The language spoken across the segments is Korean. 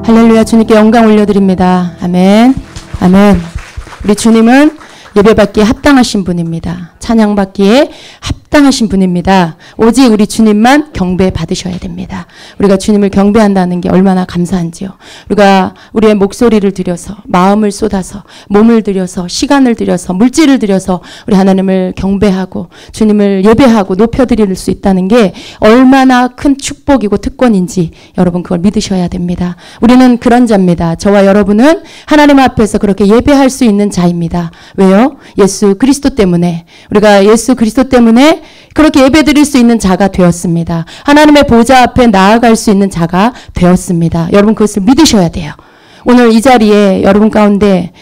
할렐루야. 주님께 영광 올려드립니다. 아멘. 아멘. 우리 주님은 예배받기에 합당하신 분입니다. 찬양받기에 합당하신 분입니다. 오직 우리 주님만 경배 받으셔야 됩니다. 우리가 주님을 경배한다는 게 얼마나 감사한지요. 우리가 우리의 목소리를 들여서, 마음을 쏟아서, 몸을 들여서, 시간을 들여서, 물질을 들여서 우리 하나님을 경배하고 주님을 예배하고 높여드릴 수 있다는 게 얼마나 큰 축복이고 특권인지 여러분 그걸 믿으셔야 됩니다. 우리는 그런 자입니다. 저와 여러분은 하나님 앞에서 그렇게 예배할 수 있는 자입니다. 왜요? 예수 그리스도 때문에. 우리가 예수 그리스도 때문에 그렇게 예배드릴 수 있는 자가 되었습니다. 하나님의 보좌 앞에 나아갈 수 있는 자가 되었습니다. 여러분 그것을 믿으셔야 돼요. 오늘 이 자리에 여러분 가운데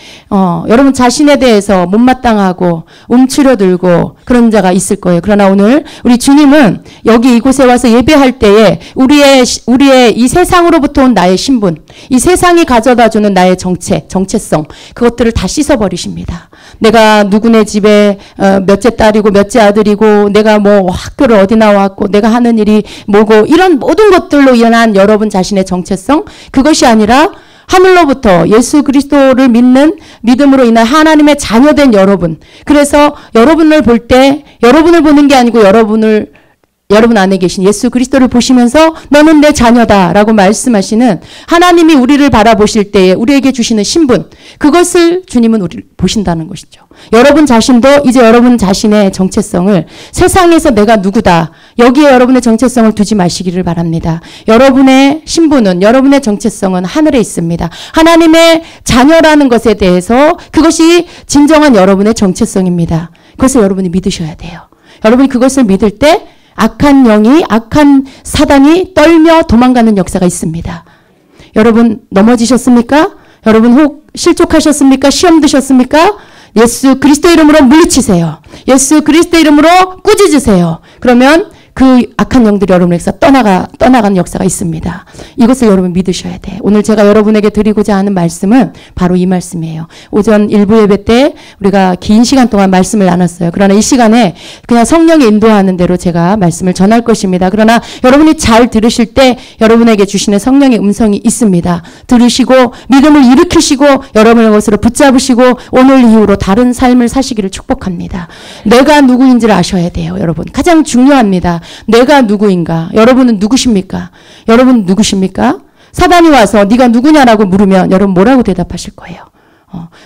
여러분 자신에 대해서 못마땅하고 움츠려들고 그런 자가 있을 거예요. 그러나 오늘 우리 주님은 여기 이곳에 와서 예배할 때에 우리의 이 세상으로부터 온 나의 신분, 이 세상이 가져다주는 나의 정체성, 그것들을 다 씻어버리십니다. 내가 누구네 집에 몇째 딸이고 몇째 아들이고 내가 뭐 학교를 어디 나왔고 내가 하는 일이 뭐고 이런 모든 것들로 인한 여러분 자신의 정체성, 그것이 아니라 하늘로부터 예수 그리스도를 믿는 믿음으로 인한 하나님의 자녀된 여러분. 그래서 여러분을 볼 때 여러분을 보는 게 아니고 여러분 안에 계신 예수 그리스도를 보시면서 너는 내 자녀다라고 말씀하시는 하나님이 우리를 바라보실 때에 우리에게 주시는 신분, 그것을 주님은 우리를 보신다는 것이죠. 여러분 자신도 이제 여러분 자신의 정체성을 세상에서 내가 누구다, 여기에 여러분의 정체성을 두지 마시기를 바랍니다. 여러분의 신분은, 여러분의 정체성은 하늘에 있습니다. 하나님의 자녀라는 것에 대해서 그것이 진정한 여러분의 정체성입니다. 그것을 여러분이 믿으셔야 돼요. 여러분이 그것을 믿을 때 악한 영이, 악한 사단이 떨며 도망가는 역사가 있습니다. 여러분 넘어지셨습니까? 여러분 혹 실족하셨습니까? 시험 드셨습니까? 예수 그리스도 이름으로 물리치세요. 예수 그리스도 이름으로 꾸짖으세요. 그러면 그 악한 영들이 여러분에게서 떠나가는 역사가 있습니다. 이것을 여러분 믿으셔야 돼. 오늘 제가 여러분에게 드리고자 하는 말씀은 바로 이 말씀이에요. 오전 일부 예배 때 우리가 긴 시간 동안 말씀을 나눴어요. 그러나 이 시간에 그냥 성령이 인도하는 대로 제가 말씀을 전할 것입니다. 그러나 여러분이 잘 들으실 때 여러분에게 주시는 성령의 음성이 있습니다. 들으시고 믿음을 일으키시고 여러분의 것으로 붙잡으시고 오늘 이후로 다른 삶을 사시기를 축복합니다. 내가 누구인지를 아셔야 돼요. 여러분 가장 중요합니다. 내가 누구인가? 여러분은 누구십니까? 여러분 누구십니까? 사단이 와서 네가 누구냐라고 물으면 여러분 뭐라고 대답하실 거예요?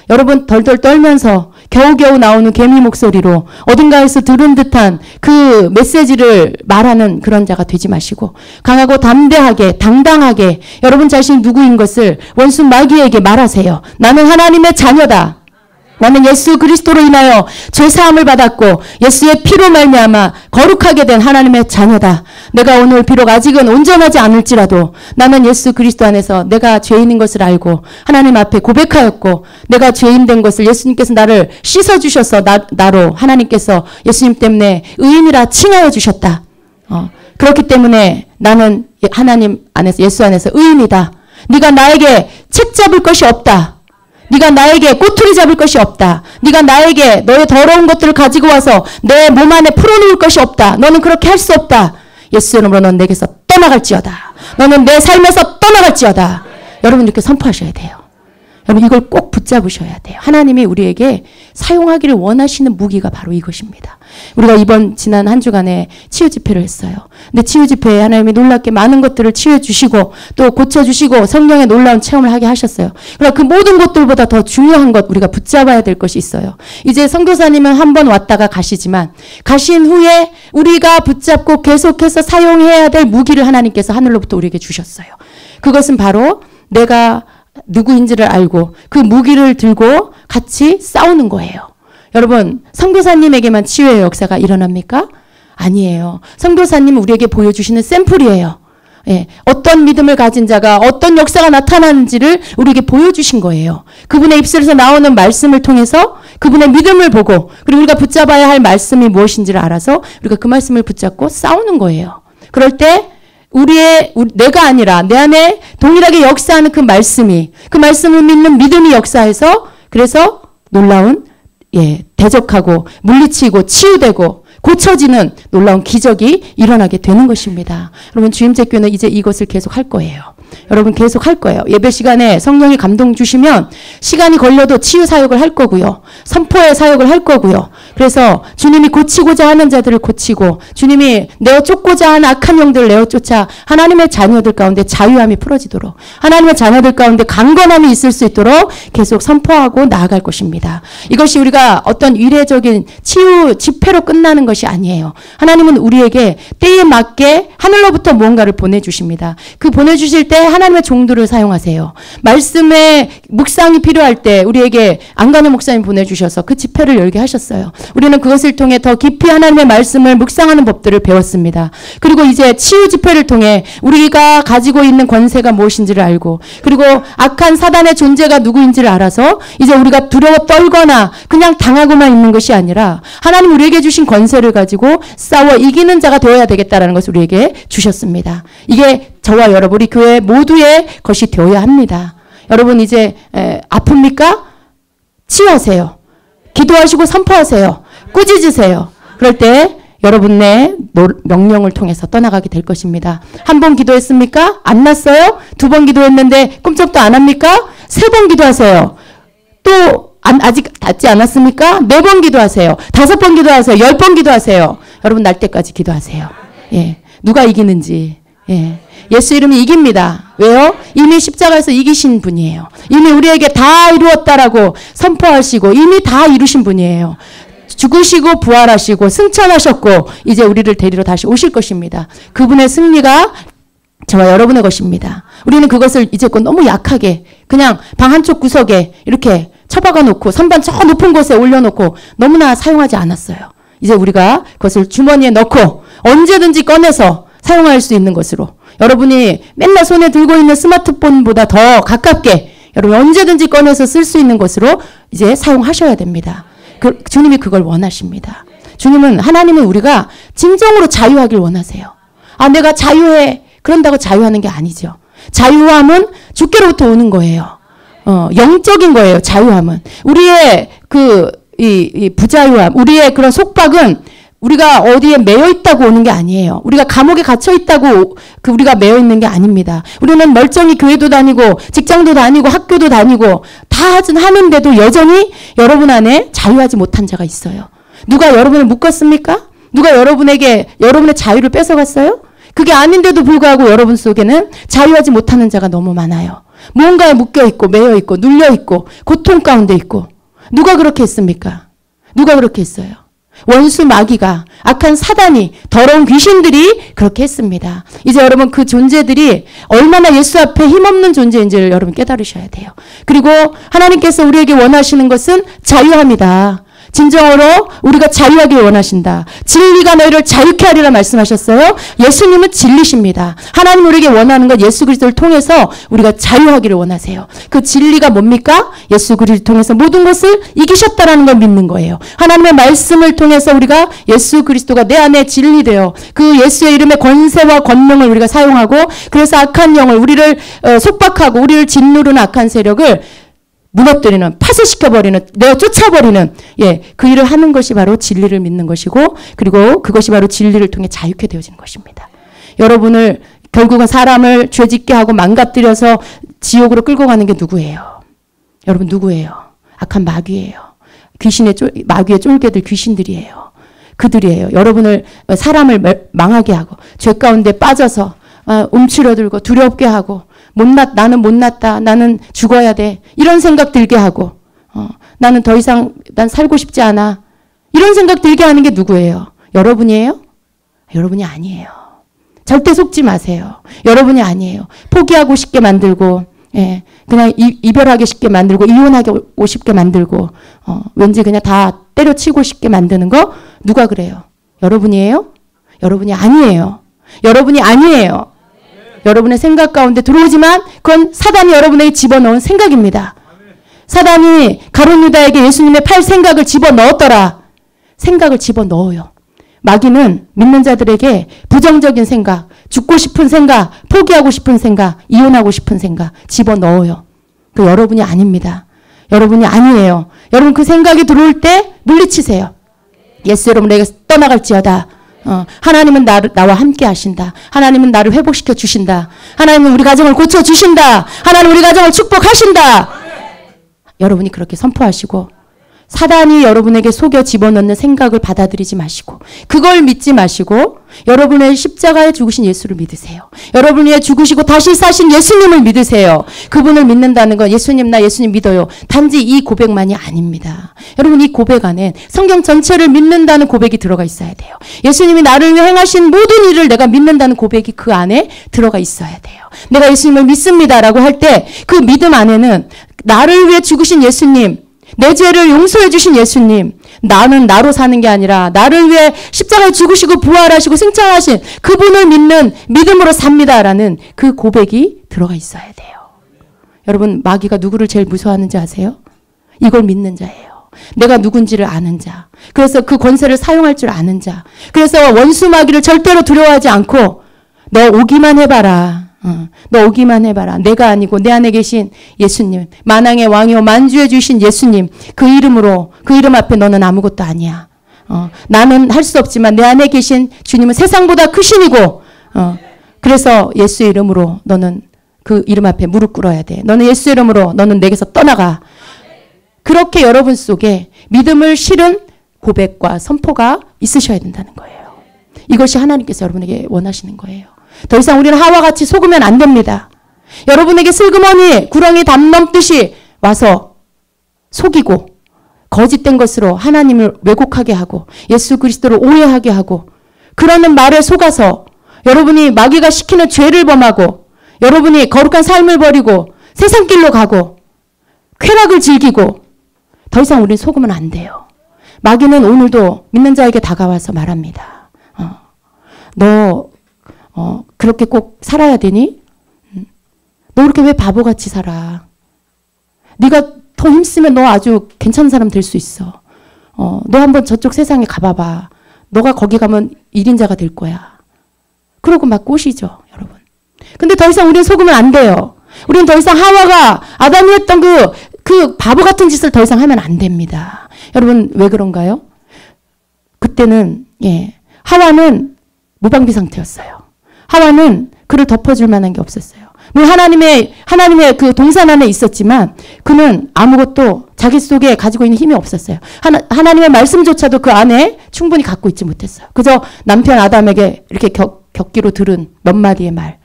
여러분 덜덜 떨면서 겨우겨우 나오는 개미 목소리로 어딘가에서 들은 듯한 그 메시지를 말하는 그런 자가 되지 마시고 강하고 담대하게 당당하게 여러분 자신이 누구인 것을 원수 마귀에게 말하세요. 나는 하나님의 자녀다. 나는 예수 그리스도로 인하여 죄사함을 받았고 예수의 피로 말미암아 거룩하게 된 하나님의 자녀다. 내가 오늘 비록 아직은 온전하지 않을지라도 나는 예수 그리스도 안에서 내가 죄인인 것을 알고 하나님 앞에 고백하였고 내가 죄인 된 것을 예수님께서 나를 씻어주셔서 나로 하나님께서 예수님 때문에 의인이라 칭하여 주셨다. 그렇기 때문에 나는 하나님 안에서 예수 안에서 의인이다. 네가 나에게 책 잡을 것이 없다. 네가 나에게 꼬투리 잡을 것이 없다. 네가 나에게 너의 더러운 것들을 가지고 와서 내 몸 안에 풀어놓을 것이 없다. 너는 그렇게 할 수 없다. 예수 이름으로 넌 내게서 떠나갈지어다. 너는 내 삶에서 떠나갈지어다. 여러분 이렇게 선포하셔야 돼요. 여러분 이걸 꼭 붙잡으셔야 돼요. 하나님이 우리에게 사용하기를 원하시는 무기가 바로 이것입니다. 우리가 지난 한 주간에 치유 집회를 했어요. 근데 치유 집회에 하나님이 놀랍게 많은 것들을 치유해 주시고 또 고쳐주시고 성령의 놀라운 체험을 하게 하셨어요. 그러나 그 모든 것들보다 더 중요한 것 우리가 붙잡아야 될 것이 있어요. 이제 선교사님은 한 번 왔다가 가시지만 가신 후에 우리가 붙잡고 계속해서 사용해야 될 무기를 하나님께서 하늘로부터 우리에게 주셨어요. 그것은 바로 내가 누구인지를 알고 그 무기를 들고 같이 싸우는 거예요. 여러분 선교사님에게만 치유의 역사가 일어납니까? 아니에요. 선교사님은 우리에게 보여주시는 샘플이에요. 예, 어떤 믿음을 가진 자가 어떤 역사가 나타나는지를 우리에게 보여주신 거예요. 그분의 입술에서 나오는 말씀을 통해서 그분의 믿음을 보고 그리고 우리가 붙잡아야 할 말씀이 무엇인지를 알아서 우리가 그 말씀을 붙잡고 싸우는 거예요. 그럴 때 내가 아니라 내 안에 동일하게 역사하는 그 말씀을 믿는 믿음이 역사해서 그래서 놀라운 대적하고 물리치고 치유되고 고쳐지는 놀라운 기적이 일어나게 되는 것입니다. 여러분 주임제교는 이제 이것을 계속 할 거예요. 여러분 계속 할 거예요. 예배 시간에 성령이 감동 주시면 시간이 걸려도 치유 사역을 할 거고요. 선포의 사역을 할 거고요. 그래서 주님이 고치고자 하는 자들을 고치고 주님이 내어 쫓고자 하는 악한 영들을 내어 쫓아 하나님의 자녀들 가운데 자유함이 풀어지도록 하나님의 자녀들 가운데 강건함이 있을 수 있도록 계속 선포하고 나아갈 것입니다. 이것이 우리가 어떤 이례적인 치유 집회로 끝나는 것이 아니에요. 하나님은 우리에게 때에 맞게 하늘로부터 무언가를 보내주십니다. 그 보내주실 때 하나님의 종들을 사용하세요. 말씀의 묵상이 필요할 때 우리에게 안간호 목사님 보내주셔서 그 집회를 열게 하셨어요. 우리는 그것을 통해 더 깊이 하나님의 말씀을 묵상하는 법들을 배웠습니다. 그리고 이제 치유 집회를 통해 우리가 가지고 있는 권세가 무엇인지를 알고 그리고 악한 사단의 존재가 누구인지를 알아서 이제 우리가 두려워 떨거나 그냥 당하고만 있는 것이 아니라 하나님 우리에게 주신 권세를 가지고 싸워 이기는 자가 되어야 되겠다라는 것을 우리에게 주셨습니다. 이게 저와 여러분 우리 교회 모두의 것이 되어야 합니다. 여러분 이제 아픕니까? 치유하세요. 기도하시고 선포하세요. 꾸짖으세요. 그럴 때 여러분의 명령을 통해서 떠나가게 될 것입니다. 한 번 기도했습니까? 안 났어요? 두 번 기도했는데 꿈쩍도 안 합니까? 세 번 기도하세요. 또 아직 닿지 않았습니까? 4번 기도하세요. 5번 기도하세요. 10번 기도하세요. 여러분 날 때까지 기도하세요. 예. 누가 이기는지. 예. 예수 이름이 이깁니다. 왜요? 이미 십자가에서 이기신 분이에요. 이미 우리에게 다 이루었다라고 선포하시고 이미 다 이루신 분이에요. 죽으시고 부활하시고 승천하셨고 이제 우리를 데리러 다시 오실 것입니다. 그분의 승리가 저와 여러분의 것입니다. 우리는 그것을 이제껏 너무 약하게 그냥 방 한쪽 구석에 이렇게 처박아 놓고 선반 저 높은 곳에 올려놓고 너무나 사용하지 않았어요. 이제 우리가 그것을 주머니에 넣고 언제든지 꺼내서 사용할 수 있는 것으로 여러분이 맨날 손에 들고 있는 스마트폰보다 더 가깝게 여러분 언제든지 꺼내서 쓸 수 있는 것으로 이제 사용하셔야 됩니다. 주님이 그걸 원하십니다. 주님은 하나님은 우리가 진정으로 자유하길 원하세요. 아 내가 자유해 그런다고 자유하는 게 아니죠. 자유함은 주께로부터 오는 거예요. 영적인 거예요. 자유함은 우리의 이 부자유함 우리의 그런 속박은 우리가 어디에 매여 있다고 오는 게 아니에요. 우리가 감옥에 갇혀 있다고 우리가 매여 있는 게 아닙니다. 우리는 멀쩡히 교회도 다니고 직장도 다니고 학교도 다니고 다 하는데도 여전히 여러분 안에 자유하지 못한 자가 있어요. 누가 여러분을 묶었습니까? 누가 여러분에게 여러분의 자유를 뺏어갔어요? 그게 아닌데도 불구하고 여러분 속에는 자유하지 못하는 자가 너무 많아요. 무언가에 묶여 있고 매여 있고 눌려 있고 고통 가운데 있고 누가 그렇게 했습니까? 누가 그렇게 했어요? 원수 마귀가 악한 사단이 더러운 귀신들이 그렇게 했습니다. 이제 여러분 그 존재들이 얼마나 예수 앞에 힘없는 존재인지를 여러분 깨달으셔야 돼요. 그리고 하나님께서 우리에게 원하시는 것은 자유함이다. 진정으로 우리가 자유하길 원하신다. 진리가 너희를 자유케 하리라 말씀하셨어요. 예수님은 진리십니다. 하나님 우리에게 원하는 건 예수 그리스도를 통해서 우리가 자유하기를 원하세요. 그 진리가 뭡니까? 예수 그리스도를 통해서 모든 것을 이기셨다라는 걸 믿는 거예요. 하나님의 말씀을 통해서 우리가 예수 그리스도가 내 안에 진리되어 그 예수의 이름의 권세와 권능을 우리가 사용하고 그래서 악한 영을 우리를 속박하고 우리를 짓누르는 악한 세력을 무너뜨리는 파쇄시켜버리는 내어 쫓아버리는 그 일을 하는 것이 바로 진리를 믿는 것이고 그리고 그것이 바로 진리를 통해 자유케 되어지는 것입니다. 여러분을 결국은 사람을 죄짓게 하고 망가뜨려서 지옥으로 끌고 가는 게 누구예요? 여러분 누구예요? 악한 마귀예요. 마귀의 쫄개들 귀신들이에요. 그들이에요. 여러분을 사람을 망하게 하고 죄 가운데 빠져서 움츠러들고 두렵게 하고 나는 못났다. 나는 죽어야 돼. 이런 생각 들게 하고 나는 더 이상 난 살고 싶지 않아. 이런 생각 들게 하는 게 누구예요? 여러분이에요? 여러분이 아니에요. 절대 속지 마세요. 여러분이 아니에요. 포기하고 싶게 만들고 그냥 이별하기 쉽게 만들고 이혼하고 싶게 만들고 왠지 그냥 다 때려치고 싶게 만드는 거 누가 그래요? 여러분이에요? 여러분이 아니에요. 여러분이 아니에요. 여러분의 생각 가운데 들어오지만 그건 사단이 여러분에게 집어넣은 생각입니다. 사단이 가룟 유다에게 예수님의 팔 생각을 집어넣었더라. 생각을 집어넣어요. 마귀는 믿는 자들에게 부정적인 생각, 죽고 싶은 생각, 포기하고 싶은 생각, 이혼하고 싶은 생각 집어넣어요. 그 여러분이 아닙니다. 여러분이 아니에요. 여러분 그 생각이 들어올 때 물리치세요. 예수 여러분 내가 떠나갈지어다. 하나님은 나와 함께 하신다. 하나님은 나를 회복시켜 주신다. 하나님은 우리 가정을 고쳐 주신다. 하나님은 우리 가정을 축복하신다. 여러분이 그렇게 선포하시고 사단이 여러분에게 속여 집어넣는 생각을 받아들이지 마시고 그걸 믿지 마시고 여러분의 십자가에 죽으신 예수를 믿으세요. 여러분 위해 죽으시고 다시 사신 예수님을 믿으세요. 그분을 믿는다는 건 예수님 나 예수님 믿어요. 단지 이 고백만이 아닙니다. 여러분 이 고백 안에 성경 전체를 믿는다는 고백이 들어가 있어야 돼요. 예수님이 나를 위해 행하신 모든 일을 내가 믿는다는 고백이 그 안에 들어가 있어야 돼요. 내가 예수님을 믿습니다라고 할 때 그 믿음 안에는 나를 위해 죽으신 예수님, 내 죄를 용서해 주신 예수님, 나는 나로 사는 게 아니라 나를 위해 십자가에 죽으시고 부활하시고 승천하신 그분을 믿는 믿음으로 삽니다라는 그 고백이 들어가 있어야 돼요. 여러분 마귀가 누구를 제일 무서워하는지 아세요? 이걸 믿는 자예요. 내가 누군지를 아는 자. 그래서 그 권세를 사용할 줄 아는 자. 그래서 원수 마귀를 절대로 두려워하지 않고 너 오기만 해봐라. 너 오기만 해봐라. 내가 아니고 내 안에 계신 예수님, 만왕의 왕이요 만주해 주신 예수님, 그 이름으로, 그 이름 앞에 너는 아무것도 아니야. 나는 할 수 없지만 내 안에 계신 주님은 세상보다 크신이고 그래서 예수 이름으로 너는 그 이름 앞에 무릎 꿇어야 돼. 너는 예수 이름으로 너는 내게서 떠나가. 그렇게 여러분 속에 믿음을 실은 고백과 선포가 있으셔야 된다는 거예요. 이것이 하나님께서 여러분에게 원하시는 거예요. 더 이상 우리는 하와 같이 속으면 안 됩니다. 여러분에게 슬그머니 구렁이 담 넘듯이 와서 속이고 거짓된 것으로 하나님을 왜곡하게 하고 예수 그리스도를 오해하게 하고 그러는 말에 속아서 여러분이 마귀가 시키는 죄를 범하고 여러분이 거룩한 삶을 버리고 세상 길로 가고 쾌락을 즐기고 더 이상 우리는 속으면 안 돼요. 마귀는 오늘도 믿는 자에게 다가와서 말합니다. 너 그렇게 꼭 살아야 되니? 너 그렇게 왜 바보같이 살아? 네가 더 힘쓰면 너 아주 괜찮은 사람 될 수 있어. 너 한번 저쪽 세상에 가봐봐. 너가 거기 가면 1인자가 될 거야. 그러고 막 꼬시죠, 여러분. 근데 더 이상 우리는 속으면 안 돼요. 우리는 더 이상 하와가 아담이 했던 그 바보 같은 짓을 더 이상 하면 안 됩니다. 여러분 왜 그런가요? 그때는 하와는 무방비 상태였어요. 하와는 그를 덮어줄 만한 게 없었어요. 하나님의 그 동산 안에 있었지만 그는 아무것도 자기 속에 가지고 있는 힘이 없었어요. 하나님의 말씀조차도 그 안에 충분히 갖고 있지 못했어요. 그저 남편 아담에게 이렇게 격기로 들은 몇 마디의 말.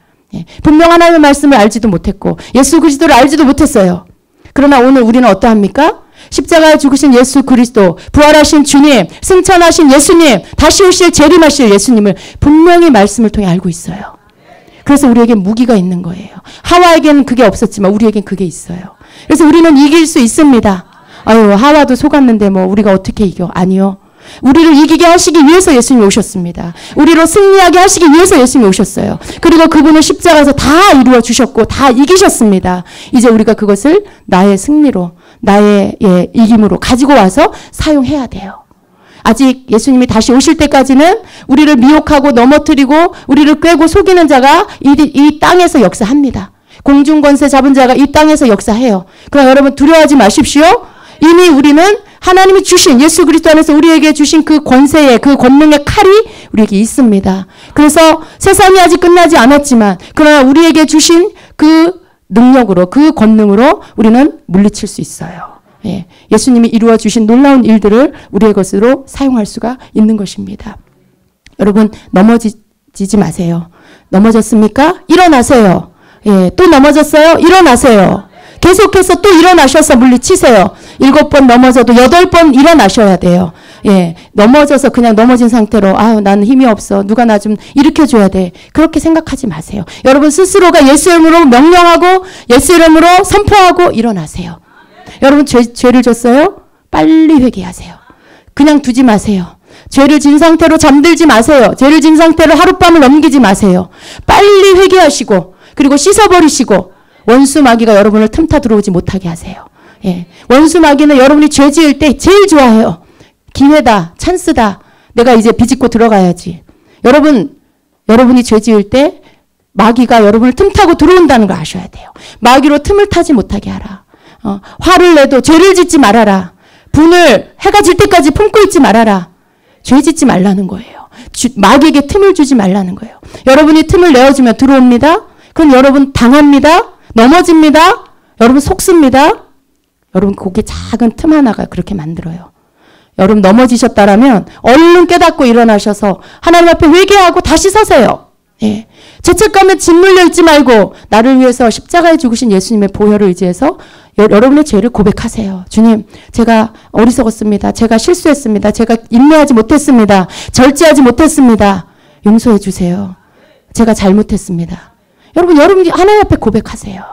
분명 하나님의 말씀을 알지도 못했고 예수 그리스도를 알지도 못했어요. 그러나 오늘 우리는 어떠합니까? 십자가에 죽으신 예수 그리스도, 부활하신 주님, 승천하신 예수님, 다시 오실 재림하실 예수님을 분명히 말씀을 통해 알고 있어요. 그래서 우리에겐 무기가 있는 거예요. 하와에게는 그게 없었지만 우리에겐 그게 있어요. 그래서 우리는 이길 수 있습니다. 아유, 하와도 속았는데 뭐 우리가 어떻게 이겨? 아니요. 우리를 이기게 하시기 위해서 예수님이 오셨습니다. 우리로 승리하게 하시기 위해서 예수님이 오셨어요. 그리고 그분은 십자가에서 다 이루어 주셨고 다 이기셨습니다. 이제 우리가 그것을 나의 승리로 나의 이김으로 가지고 와서 사용해야 돼요. 아직 예수님이 다시 오실 때까지는 우리를 미혹하고 넘어뜨리고 우리를 꿰고 속이는 자가 이 땅에서 역사합니다. 공중권세 잡은 자가 이 땅에서 역사해요. 그러나 여러분 두려워하지 마십시오. 이미 우리는 하나님이 주신 예수 그리스도 안에서 우리에게 주신 그 권세의 그 권능의 칼이 우리에게 있습니다. 그래서 세상이 아직 끝나지 않았지만 그러나 우리에게 주신 그 능력으로 그 권능으로 우리는 물리칠 수 있어요. 예수님이 이루어 주신 놀라운 일들을 우리의 것으로 사용할 수가 있는 것입니다. 여러분 넘어지지 마세요. 넘어졌습니까? 일어나세요. 또 넘어졌어요? 일어나세요. 계속해서 또 일어나셔서 물리치세요. 7번 넘어져도 8번 일어나셔야 돼요. 넘어져서 그냥 넘어진 상태로 아유 나는 힘이 없어. 누가 나 좀 일으켜줘야 돼. 그렇게 생각하지 마세요. 여러분 스스로가 예수 이름으로 명령하고 예수 이름으로 선포하고 일어나세요. 여러분 죄를 졌어요? 빨리 회개하세요. 그냥 두지 마세요. 죄를 진 상태로 잠들지 마세요. 죄를 진 상태로 하룻밤을 넘기지 마세요. 빨리 회개하시고 그리고 씻어버리시고 원수 마귀가 여러분을 틈타 들어오지 못하게 하세요. 원수 마귀는 여러분이 죄 지을 때 제일 좋아해요. 기회다, 찬스다. 내가 이제 비집고 들어가야지. 여러분이 죄 지을 때 마귀가 여러분을 틈타고 들어온다는 걸 아셔야 돼요. 마귀로 틈을 타지 못하게 하라. 화를 내도 죄를 짓지 말아라. 분을 해가 질 때까지 품고 있지 말아라. 죄 짓지 말라는 거예요. 마귀에게 틈을 주지 말라는 거예요. 여러분이 틈을 내어주면 들어옵니다. 그럼 여러분 당합니다. 넘어집니다. 여러분 속습니다. 여러분 거기 작은 틈 하나가 그렇게 만들어요. 여러분 넘어지셨다라면 얼른 깨닫고 일어나셔서 하나님 앞에 회개하고 다시 서세요. 예. 죄책감에 짓눌려 있지 말고 나를 위해서 십자가에 죽으신 예수님의 보혈을 의지해서 여러분의 죄를 고백하세요. 주님, 제가 어리석었습니다. 제가 실수했습니다. 제가 인내하지 못했습니다. 절제하지 못했습니다. 용서해 주세요. 제가 잘못했습니다. 여러분이 하나님 앞에 고백하세요.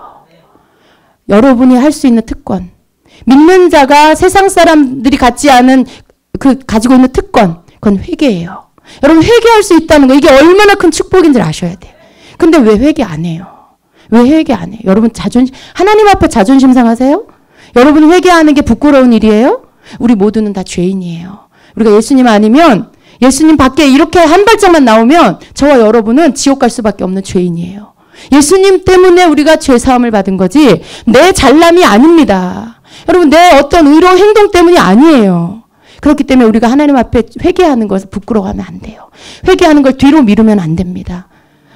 여러분이 할 수 있는 특권. 믿는 자가 세상 사람들이 갖지 않은 가지고 있는 특권. 그건 회개예요. 여러분 회개할 수 있다는 거 이게 얼마나 큰 축복인지 아셔야 돼요. 근데 왜 회개 안 해요? 왜 회개 안 해요? 여러분 하나님 앞에 자존심 상하세요? 여러분이 회개하는 게 부끄러운 일이에요? 우리 모두는 다 죄인이에요. 우리가 예수님 아니면 예수님 밖에 이렇게 한 발짝만 나오면 저와 여러분은 지옥 갈 수밖에 없는 죄인이에요. 예수님 때문에 우리가 죄 사함을 받은 거지 내 잘남이 아닙니다. 여러분 내 어떤 의로운 행동 때문이 아니에요. 그렇기 때문에 우리가 하나님 앞에 회개하는 것을 부끄러워하면 안 돼요. 회개하는 걸 뒤로 미루면 안 됩니다.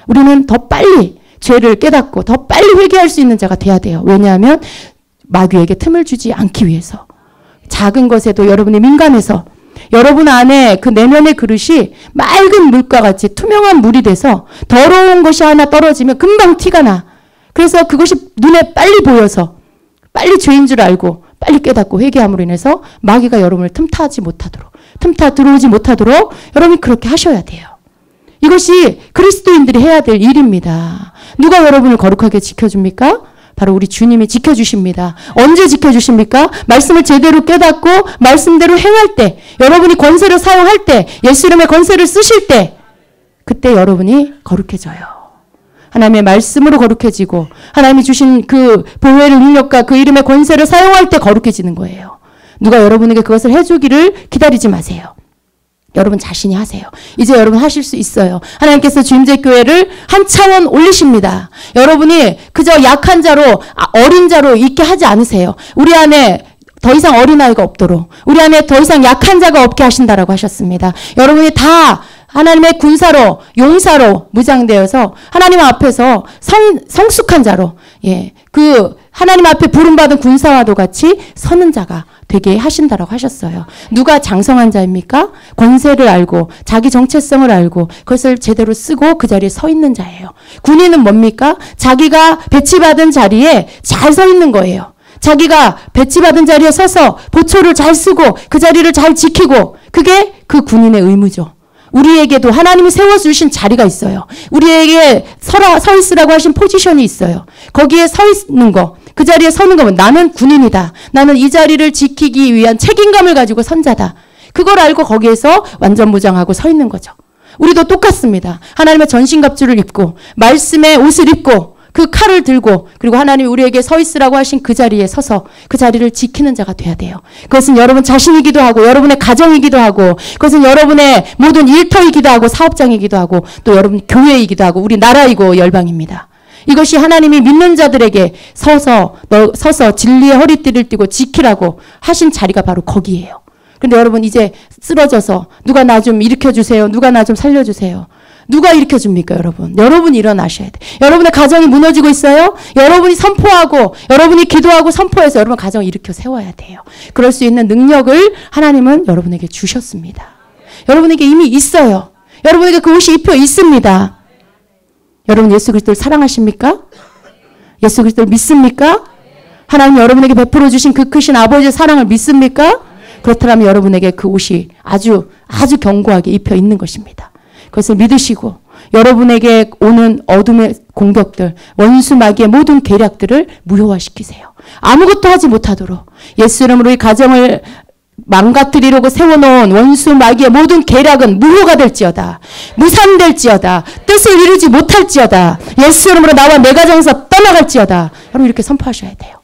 우리는 더 빨리 죄를 깨닫고 더 빨리 회개할 수 있는 자가 돼야 돼요. 왜냐하면 마귀에게 틈을 주지 않기 위해서. 작은 것에도 여러분이 민감해서 여러분 안에 그 내면의 그릇이 맑은 물과 같이 투명한 물이 돼서 더러운 것이 하나 떨어지면 금방 티가 나. 그래서 그것이 눈에 빨리 보여서 빨리 죄인 줄 알고 빨리 깨닫고 회개함으로 인해서 마귀가 여러분을 틈타 들어오지 못하도록 여러분이 그렇게 하셔야 돼요. 이것이 그리스도인들이 해야 될 일입니다. 누가 여러분을 거룩하게 지켜줍니까? 바로 우리 주님이 지켜주십니다. 언제 지켜주십니까? 말씀을 제대로 깨닫고 말씀대로 행할 때, 여러분이 권세를 사용할 때, 예수 이름의 권세를 쓰실 때, 그때 여러분이 거룩해져요. 하나님의 말씀으로 거룩해지고 하나님이 주신 그 보혈의 능력과 그 이름의 권세를 사용할 때 거룩해지는 거예요. 누가 여러분에게 그것을 해주기를 기다리지 마세요. 여러분 자신이 하세요. 이제 여러분 하실 수 있어요. 하나님께서 주임제 교회를 한 차원 올리십니다. 여러분이 그저 약한 자로 어린 자로 있게 하지 않으세요. 우리 안에 더 이상 어린아이가 없도록 우리 안에 더 이상 약한 자가 없게 하신다라고 하셨습니다. 여러분이 다 하나님의 군사로 용사로 무장되어서 하나님 앞에서 성숙한 자로 그 하나님 앞에 부름받은 군사와도 같이 서는 자가 되게 하신다라고 하셨어요. 누가 장성한 자입니까? 권세를 알고 자기 정체성을 알고 그것을 제대로 쓰고 그 자리에 서 있는 자예요. 군인은 뭡니까? 자기가 배치받은 자리에 잘 서 있는 거예요. 자기가 배치받은 자리에 서서 보초를 잘 쓰고 그 자리를 잘 지키고 그게 그 군인의 의무죠. 우리에게도 하나님이 세워주신 자리가 있어요. 우리에게 서 있으라고 하신 포지션이 있어요. 거기에 서 있는 거, 그 자리에 서는 거면 나는 군인이다. 나는 이 자리를 지키기 위한 책임감을 가지고 선 자다. 그걸 알고 거기에서 완전 무장하고 서 있는 거죠. 우리도 똑같습니다. 하나님의 전신갑주를 입고 말씀의 옷을 입고 그 칼을 들고 그리고 하나님이 우리에게 서 있으라고 하신 그 자리에 서서 그 자리를 지키는 자가 돼야 돼요. 그것은 여러분 자신이기도 하고 여러분의 가정이기도 하고 그것은 여러분의 모든 일터이기도 하고 사업장이기도 하고 또 여러분 교회이기도 하고 우리 나라이고 열방입니다. 이것이 하나님이 믿는 자들에게 서서 진리의 허리띠를 띠고 지키라고 하신 자리가 바로 거기예요. 그런데 여러분 이제 쓰러져서 누가 나 좀 일으켜주세요. 누가 나 좀 살려주세요. 누가 일으켜줍니까, 여러분? 여러분이 일어나셔야 돼. 여러분의 가정이 무너지고 있어요? 여러분이 선포하고, 여러분이 기도하고 선포해서 여러분 가정을 일으켜 세워야 돼요. 그럴 수 있는 능력을 하나님은 여러분에게 주셨습니다. 여러분에게 이미 있어요. 여러분에게 그 옷이 입혀 있습니다. 여러분 예수 그리스도를 사랑하십니까? 예수 그리스도를 믿습니까? 하나님 여러분에게 베풀어 주신 그 크신 아버지의 사랑을 믿습니까? 그렇다면 여러분에게 그 옷이 아주 견고하게 입혀 있는 것입니다. 그것을 믿으시고 여러분에게 오는 어둠의 공격들, 원수 마귀의 모든 계략들을 무효화시키세요. 아무것도 하지 못하도록 예수 이름으로 이 가정을 망가뜨리려고 세워놓은 원수 마귀의 모든 계략은 무효가 될지어다. 무산될지어다. 뜻을 이루지 못할지어다. 예수 이름으로 나와 내 가정에서 떠나갈지어다. 여러분 이렇게 선포하셔야 돼요.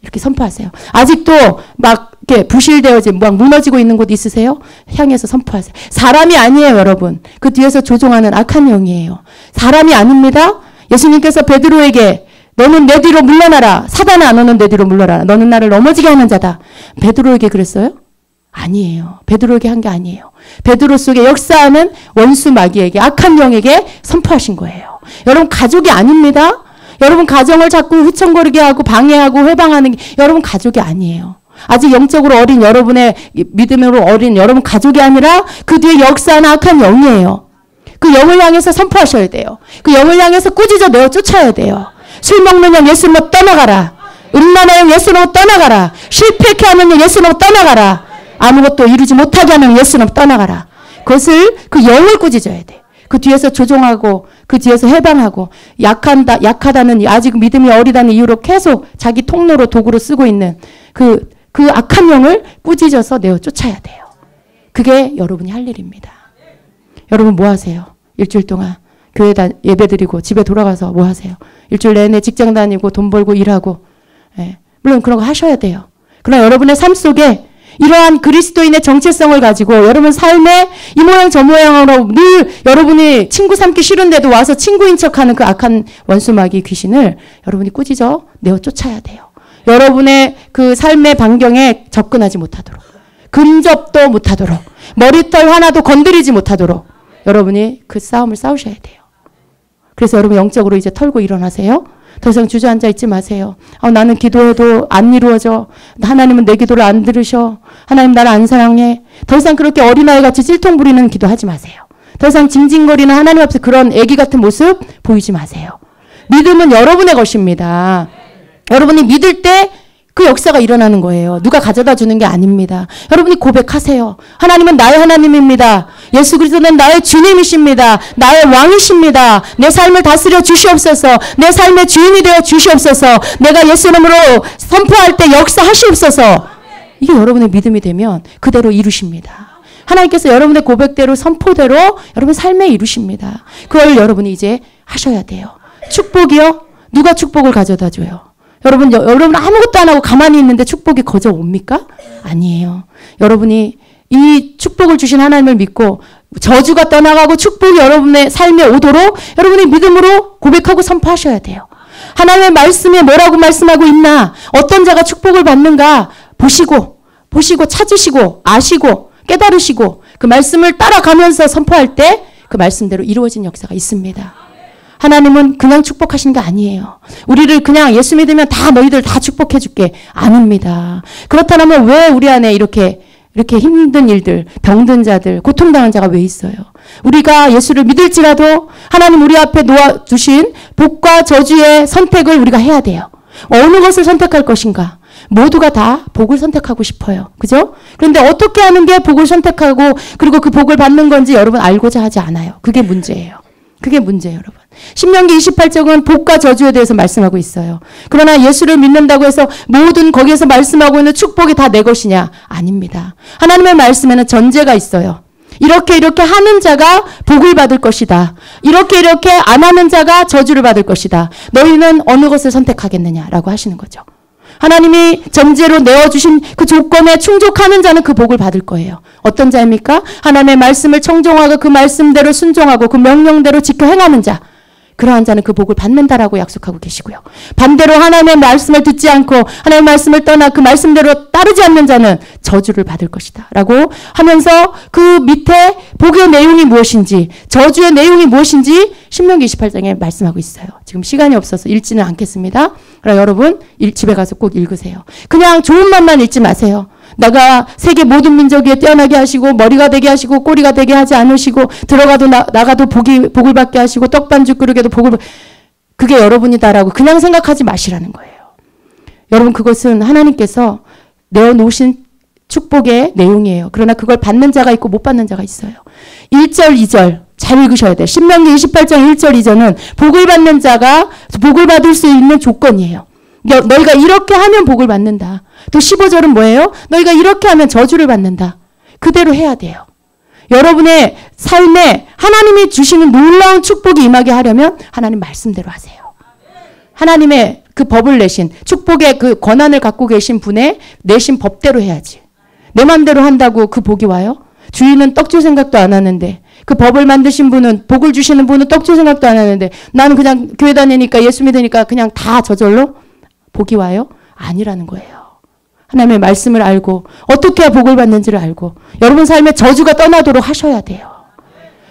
이렇게 선포하세요. 아직도 막 이렇게 부실되어진 막 무너지고 있는 곳 있으세요? 향해서 선포하세요. 사람이 아니에요, 여러분. 그 뒤에서 조종하는 악한 영이에요. 사람이 아닙니다. 예수님께서 베드로에게 너는 내 뒤로 물러나라. 사단아 너는 내 뒤로 물러나라. 너는 나를 넘어지게 하는 자다. 베드로에게 그랬어요? 아니에요. 베드로에게 한 게 아니에요. 베드로 속에 역사하는 원수 마귀에게, 악한 영에게 선포하신 거예요. 여러분 가족이 아닙니다. 여러분 가정을 자꾸 휘청거리게 하고 방해하고 회방하는 게 여러분 가족이 아니에요. 아직 영적으로 어린 여러분의 믿음으로 어린 여러분 가족이 아니라 그 뒤에 역사하는 악한 영이에요. 그 영을 향해서 선포하셔야 돼요. 그 영을 향해서 꾸짖어 내어 쫓아야 돼요. 술 먹는 영 예수님으로 떠나가라. 음란한 영 예수님으로 떠나가라. 실패케 하는 영 예수님으로 떠나가라. 아무것도 이루지 못하게 하는 예수님으로 떠나가라. 그것을 그 영을 꾸짖어야 돼. 그 뒤에서 조종하고 그 뒤에서 해방하고 약하다는 아직 믿음이 어리다는 이유로 계속 자기 통로로 도구로 쓰고 있는 그 악한 영을 꾸짖어서 내어 쫓아야 돼요. 그게 여러분이 할 일입니다. 여러분 뭐 하세요? 일주일 동안 교회 예배 드리고 집에 돌아가서 뭐 하세요? 일주일 내내 직장 다니고 돈 벌고 일하고. 예. 물론 그런 거 하셔야 돼요. 그러나 여러분의 삶 속에 이러한 그리스도인의 정체성을 가지고 여러분 삶에 이 모양 저 모양으로 늘 여러분이 친구 삼기 싫은데도 와서 친구인 척하는 그 악한 원수마귀 귀신을 여러분이 꾸짖어 내어 쫓아야 돼요. 여러분의 그 삶의 반경에 접근하지 못하도록, 근접도 못하도록, 머리털 하나도 건드리지 못하도록 여러분이 그 싸움을 싸우셔야 돼요. 그래서 여러분 영적으로 이제 털고 일어나세요. 더 이상 주저앉아 있지 마세요. 나는 기도해도 안 이루어져. 하나님은 내 기도를 안 들으셔. 하나님 나를 안 사랑해. 더 이상 그렇게 어린아이같이 찔통 부리는 기도하지 마세요. 더 이상 징징거리는 하나님 앞에서 그런 애기 같은 모습 보이지 마세요. 믿음은 여러분의 것입니다. 여러분이 믿을 때 그 역사가 일어나는 거예요. 누가 가져다 주는 게 아닙니다. 여러분이 고백하세요. 하나님은 나의 하나님입니다. 예수 그리스도는 나의 주님이십니다. 나의 왕이십니다. 내 삶을 다스려 주시옵소서. 내 삶의 주인이 되어 주시옵소서. 내가 예수 이름으로 선포할 때 역사하시옵소서. 이게 여러분의 믿음이 되면 그대로 이루십니다. 하나님께서 여러분의 고백대로 선포대로 여러분 삶에 이루십니다. 그걸 여러분이 이제 하셔야 돼요. 축복이요? 누가 축복을 가져다 줘요? 여러분 아무것도 안 하고 가만히 있는데 축복이 거저 옵니까? 아니에요. 여러분이 이 축복을 주신 하나님을 믿고 저주가 떠나가고 축복이 여러분의 삶에 오도록 여러분이 믿음으로 고백하고 선포하셔야 돼요. 하나님의 말씀에 뭐라고 말씀하고 있나? 어떤 자가 축복을 받는가? 보시고 찾으시고 아시고 깨달으시고 그 말씀을 따라가면서 선포할 때 그 말씀대로 이루어진 역사가 있습니다. 하나님은 그냥 축복하시는 게 아니에요. 우리를 그냥 예수 믿으면 다 너희들 다 축복해 줄게. 아닙니다. 그렇다면 왜 우리 안에 이렇게 힘든 일들, 병든 자들, 고통당한 자가 왜 있어요? 우리가 예수를 믿을지라도 하나님 우리 앞에 놓아주신 복과 저주의 선택을 우리가 해야 돼요. 어느 것을 선택할 것인가? 모두가 다 복을 선택하고 싶어요. 그죠? 그런데 어떻게 하는 게 복을 선택하고 그리고 그 복을 받는 건지 여러분 알고자 하지 않아요. 그게 문제예요. 여러분. 신명기 28장은 복과 저주에 대해서 말씀하고 있어요. 그러나 예수를 믿는다고 해서 모든 거기에서 말씀하고 있는 축복이 다 내 것이냐? 아닙니다. 하나님의 말씀에는 전제가 있어요. 이렇게 하는 자가 복을 받을 것이다. 이렇게 안 하는 자가 저주를 받을 것이다. 너희는 어느 것을 선택하겠느냐라고 하시는 거죠. 하나님이 전제로 내어주신 그 조건에 충족하는 자는 그 복을 받을 거예요. 어떤 자입니까? 하나님의 말씀을 청종하고 그 말씀대로 순종하고 그 명령대로 지켜 행하는 자. 그러한 자는 그 복을 받는다라고 약속하고 계시고요. 반대로 하나님의 말씀을 듣지 않고 하나님의 말씀을 떠나 그 말씀대로 따르지 않는 자는 저주를 받을 것이다 라고 하면서 그 밑에 복의 내용이 무엇인지 저주의 내용이 무엇인지 신명기 28장에 말씀하고 있어요. 지금 시간이 없어서 읽지는 않겠습니다. 그러나 여러분 집에 가서 꼭 읽으세요. 그냥 좋은 말만 읽지 마세요. 내가 세계 모든 민족 위에 뛰어나게 하시고 머리가 되게 하시고 꼬리가 되게 하지 않으시고 들어가도 나가도 복을 받게 하시고 떡반죽 그릇에도 그게 여러분이다라고 그냥 생각하지 마시라는 거예요. 여러분 그것은 하나님께서 내어놓으신 축복의 내용이에요. 그러나 그걸 받는 자가 있고 못 받는 자가 있어요. 1절 2절 잘 읽으셔야 돼요. 신명기 28장 1절 2절은 복을 받는 자가 복을 받을 수 있는 조건이에요. 너희가 이렇게 하면 복을 받는다. 또 15절은 뭐예요? 너희가 이렇게 하면 저주를 받는다. 그대로 해야 돼요. 여러분의 삶에 하나님이 주시는 놀라운 축복이 임하게 하려면 하나님 말씀대로 하세요. 하나님의 그 법을 내신 축복의 그 권한을 갖고 계신 분의 내신 법대로 해야지. 내 맘대로 한다고 그 복이 와요? 주인은 떡 줄 생각도 안 하는데 그 법을 만드신 분은 복을 주시는 분은 떡 줄 생각도 안 하는데 나는 그냥 교회 다니니까 예수 믿으니까 그냥 다 저절로 복이 와요? 아니라는 거예요. 하나님의 말씀을 알고 어떻게 해야 복을 받는지를 알고 여러분 삶에 저주가 떠나도록 하셔야 돼요.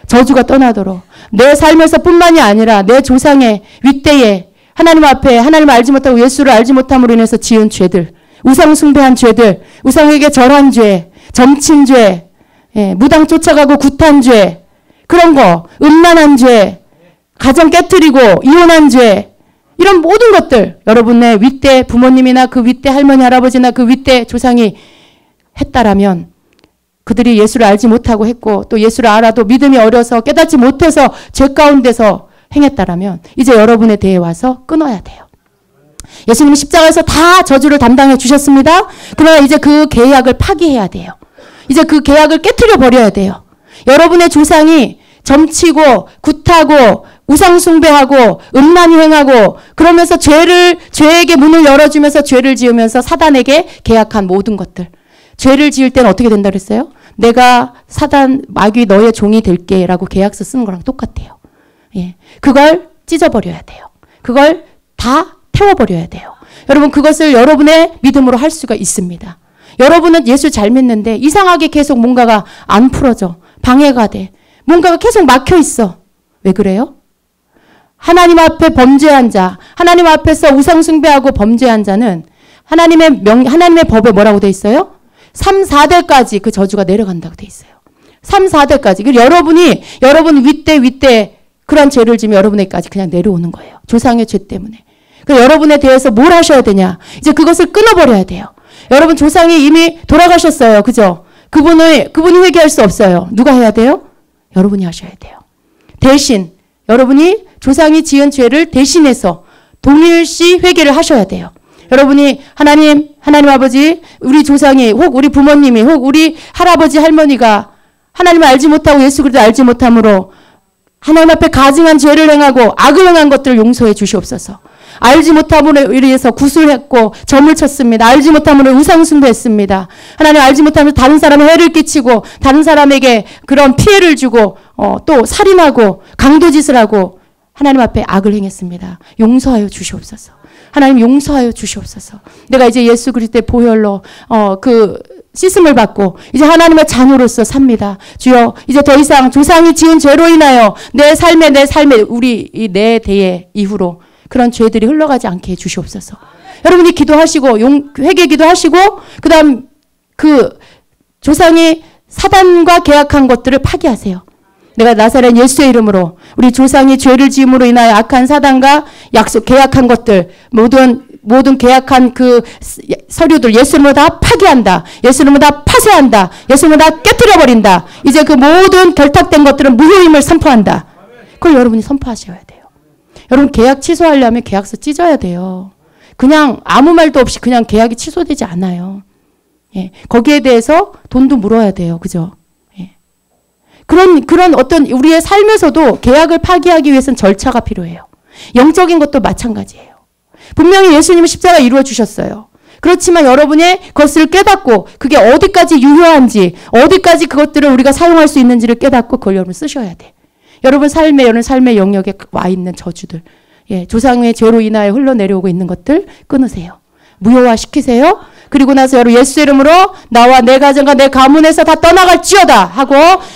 저주가 떠나도록. 내 삶에서 뿐만이 아니라 내 조상의 윗대에 하나님 앞에 하나님을 알지 못하고 예수를 알지 못함으로 인해서 지은 죄들, 우상 숭배한 죄들, 우상에게 절한 죄, 점친 죄, 무당 쫓아가고 구탄 죄, 그런 거, 음란한 죄, 가정 깨트리고 이혼한 죄, 이런 모든 것들 여러분의 윗대 부모님이나 그 윗대 할머니 할아버지나 그 윗대 조상이 했다라면 그들이 예수를 알지 못하고 했고 또 예수를 알아도 믿음이 어려서 깨닫지 못해서 죄 가운데서 행했다라면 이제 여러분에 대해 와서 끊어야 돼요. 예수님이 십자가에서 다 저주를 담당해 주셨습니다. 그러나 이제 그 계약을 파기해야 돼요. 이제 그 계약을 깨트려 버려야 돼요. 여러분의 조상이 점치고 굿하고 우상 숭배하고 음란히 행하고 그러면서 죄에게 문을 열어주면서 죄를 지으면서 사단에게 계약한 모든 것들. 죄를 지을 때는 어떻게 된다 그랬어요? 내가 사단 마귀 너의 종이 될게 라고 계약서 쓰는 거랑 똑같아요. 예. 그걸 찢어버려야 돼요. 그걸 다 태워버려야 돼요. 여러분 그것을 여러분의 믿음으로 할 수가 있습니다. 여러분은 예수 잘 믿는데 이상하게 계속 뭔가가 안 풀어져. 방해가 돼. 뭔가가 계속 막혀 있어. 왜 그래요? 하나님 앞에 범죄한 자, 하나님 앞에서 우상 숭배하고 범죄한 자는 하나님의 법에 뭐라고 돼 있어요? 3, 4대까지 그 저주가 내려간다고 돼 있어요. 3, 4대까지. 여러분 윗대 그런 죄를 지면 여러분에게까지 그냥 내려오는 거예요. 조상의 죄 때문에. 그래서 여러분에 대해서 뭘 하셔야 되냐? 이제 그것을 끊어버려야 돼요. 여러분 조상이 이미 돌아가셨어요. 그죠? 그분이 회개할 수 없어요. 누가 해야 돼요? 여러분이 하셔야 돼요. 대신 여러분이 조상이 지은 죄를 대신해서 동일시 회개를 하셔야 돼요. 여러분이 하나님 아버지, 우리 조상이 혹 우리 부모님이 혹 우리 할아버지 할머니가 하나님을 알지 못하고 예수 그리스도 알지 못함으로 하나님 앞에 가증한 죄를 행하고 악을 행한 것들을 용서해 주시옵소서. 알지 못함으로 인해서 구술했고 점을 쳤습니다. 알지 못함으로 우상숭배했습니다. 하나님 알지 못하면서 다른 사람에 해를 끼치고 다른 사람에게 그런 피해를 주고 또 살인하고 강도짓을 하고 하나님 앞에 악을 행했습니다. 용서하여 주시옵소서. 하나님 용서하여 주시옵소서. 내가 이제 예수 그리스도의 보혈로 그 씻음을 받고 이제 하나님의 자녀로서 삽니다. 주여 이제 더 이상 조상이 지은 죄로 인하여 내 삶에 우리 내 대의 이후로 그런 죄들이 흘러가지 않게 해 주시옵소서. 여러분이 기도하시고 회개 기도하시고 그다음 그 조상이 사단과 계약한 것들을 파기하세요. 내가 나사렛 예수의 이름으로 우리 조상이 죄를 지음으로 인하여 악한 사단과 계약한 것들 모든 계약한 그 서류들 예수 이름으로 다 파기한다. 예수 이름으로 다 파쇄한다. 예수 이름으로 다 깨트려버린다. 이제 그 모든 결탁된 것들은 무효임을 선포한다. 그걸 여러분이 선포하셔야 돼요. 여러분 계약 취소하려면 계약서 찢어야 돼요. 그냥 아무 말도 없이 그냥 계약이 취소되지 않아요. 예. 거기에 대해서 돈도 물어야 돼요. 그죠? 예. 그런 어떤 우리의 삶에서도 계약을 파기하기 위해서는 절차가 필요해요. 영적인 것도 마찬가지예요. 분명히 예수님은 십자가 이루어 주셨어요. 그렇지만 여러분의 것을 깨닫고 그게 어디까지 유효한지 어디까지 그것들을 우리가 사용할 수 있는지를 깨닫고 그걸 여러분 쓰셔야 돼. 여러분 삶의 영역에 와 있는 저주들, 예, 조상의 죄로 인하여 흘러내려오고 있는 것들 끊으세요. 무효화시키세요. 그리고 나서 여러분 예수 이름으로 나와 내 가정과 내 가문에서 다 떠나갈지어다 하고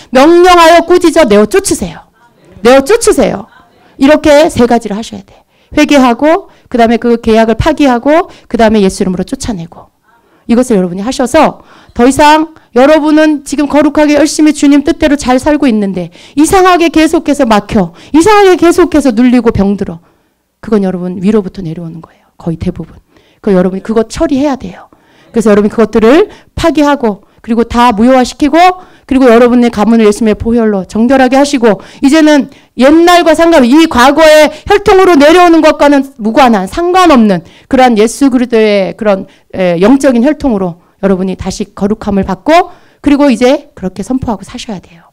명령하여 꾸짖어 내어 쫓으세요. 내어 쫓으세요. 이렇게 세 가지를 하셔야 돼. 회개하고 그 다음에 그 계약을 파기하고 그 다음에 예수 이름으로 쫓아내고 이것을 여러분이 하셔서 더 이상 여러분은 지금 거룩하게 열심히 주님 뜻대로 잘 살고 있는데 이상하게 계속해서 막혀 이상하게 계속해서 눌리고 병들어 그건 여러분 위로부터 내려오는 거예요. 거의 대부분. 여러분이 그거 처리해야 돼요. 그래서 여러분이 그것들을 파기하고 그리고 다 무효화시키고 그리고 여러분의 가문을 예수님의 보혈로 정결하게 하시고 이제는 옛날과 이 과거의 혈통으로 내려오는 것과는 무관한 상관없는 그러한 예수 그리스도의 그런 영적인 혈통으로 여러분이 다시 거룩함을 받고 그리고 이제 그렇게 선포하고 사셔야 돼요.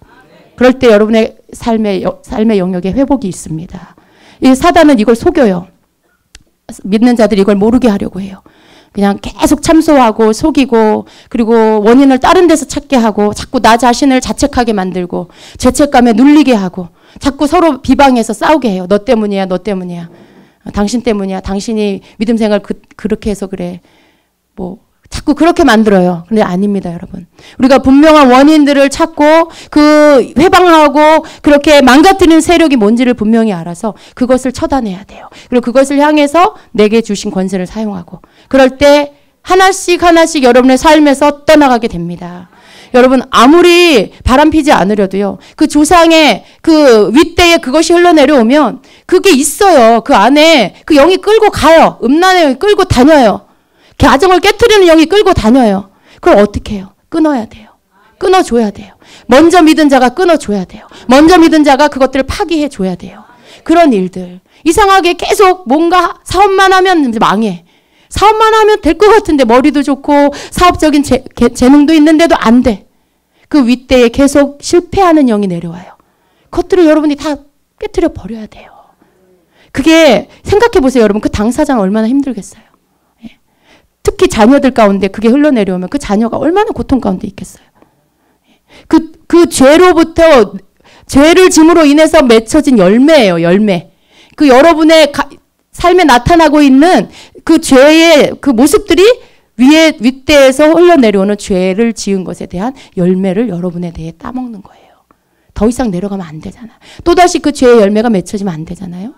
그럴 때 여러분의 삶의 영역에 회복이 있습니다. 이 사단은 이걸 속여요. 믿는 자들이 이걸 모르게 하려고 해요. 그냥 계속 참소하고 속이고 그리고 원인을 다른 데서 찾게 하고 자꾸 나 자신을 자책하게 만들고 죄책감에 눌리게 하고 자꾸 서로 비방해서 싸우게 해요. 너 때문이야. 너 때문이야. 당신 때문이야. 당신이 믿음 생활 그렇게 해서 그래. 자꾸 그렇게 만들어요. 근데 아닙니다, 여러분. 우리가 분명한 원인들을 찾고 그 회방하고 그렇게 망가뜨리는 세력이 뭔지를 분명히 알아서 그것을 처단해야 돼요. 그리고 그것을 향해서 내게 주신 권세를 사용하고 그럴 때 하나씩 하나씩 여러분의 삶에서 떠나가게 됩니다. 여러분 아무리 바람피지 않으려도요. 그 조상의 그 윗대에 그것이 흘러내려오면 그게 있어요. 그 안에 그 영이 끌고 가요. 음란의 영이 끌고 다녀요. 가정을 깨트리는 영이 끌고 다녀요. 그럼 어떻게 해요? 끊어야 돼요. 끊어줘야 돼요. 먼저 믿은 자가 끊어줘야 돼요. 먼저 믿은 자가 그것들을 파기해줘야 돼요. 그런 일들. 이상하게 계속 뭔가 사업만 하면 망해. 사업만 하면 될 것 같은데 머리도 좋고 사업적인 재능도 있는데도 안 돼. 그 윗대에 계속 실패하는 영이 내려와요. 그것들을 여러분이 다 깨트려 버려야 돼요. 그게 생각해 보세요. 여러분 그 당사자는 얼마나 힘들겠어요. 예. 특히 자녀들 가운데 그게 흘러내려오면 그 자녀가 얼마나 고통 가운데 있겠어요. 그 죄로부터 죄를 짐으로 인해서 맺혀진 열매예요. 열매. 그 여러분의 삶에 나타나고 있는 그 죄의 그 모습들이 윗대에서 흘러내려오는 죄를 지은 것에 대한 열매를 여러분에 대해 따먹는 거예요. 더 이상 내려가면 안 되잖아. 또다시 그 죄의 열매가 맺혀지면 안 되잖아요.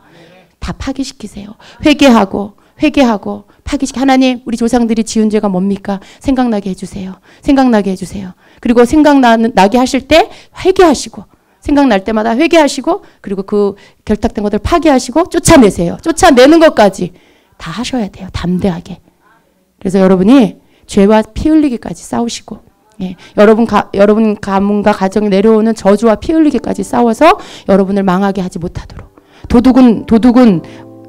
다 파기시키세요. 회개하고 파기시키. 하나님 우리 조상들이 지은 죄가 뭡니까? 생각나게 해주세요. 생각나게 해주세요. 그리고 생각나게 하실 때 회개하시고 생각날 때마다 회개하시고 그리고 그 결탁된 것들 파기하시고 쫓아내세요. 쫓아내는 것까지 다 하셔야 돼요. 담대하게. 그래서 여러분이 죄와 피 흘리기까지 싸우시고 예, 여러분 가문과 가정에 내려오는 저주와 피 흘리기까지 싸워서 여러분을 망하게 하지 못하도록. 도둑은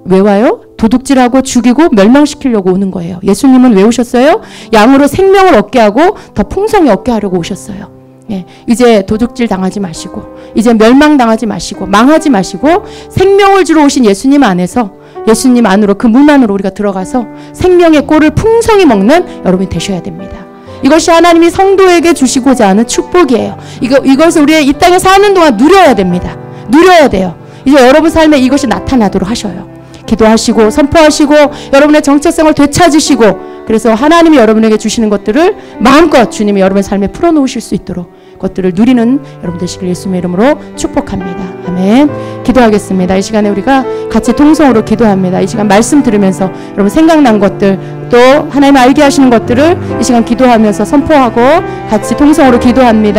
왜 와요? 도둑질하고 죽이고 멸망시키려고 오는 거예요. 예수님은 왜 오셨어요? 양으로 생명을 얻게 하고 더 풍성히 얻게 하려고 오셨어요. 예, 이제 도둑질 당하지 마시고 이제 멸망당하지 마시고 망하지 마시고 생명을 주러 오신 예수님 안에서 예수님 안으로 그 문 안으로 우리가 들어가서 생명의 꼴을 풍성히 먹는 여러분이 되셔야 됩니다. 이것이 하나님이 성도에게 주시고자 하는 축복이에요. 이것을 우리의 이 땅에 사는 동안 누려야 됩니다. 누려야 돼요. 이제 여러분 삶에 이것이 나타나도록 하셔요. 기도하시고 선포하시고 여러분의 정체성을 되찾으시고 그래서 하나님이 여러분에게 주시는 것들을 마음껏 주님이 여러분의 삶에 풀어놓으실 수 있도록 것들을 누리는 여러분 되시길 예수님의 이름으로 축복합니다. 아멘. 기도하겠습니다. 이 시간에 우리가 같이 통성으로 기도합니다. 이 시간 말씀 들으면서 여러분 생각난 것들 또 하나님 알게 하시는 것들을 이 시간 기도하면서 선포하고 같이 통성으로 기도합니다.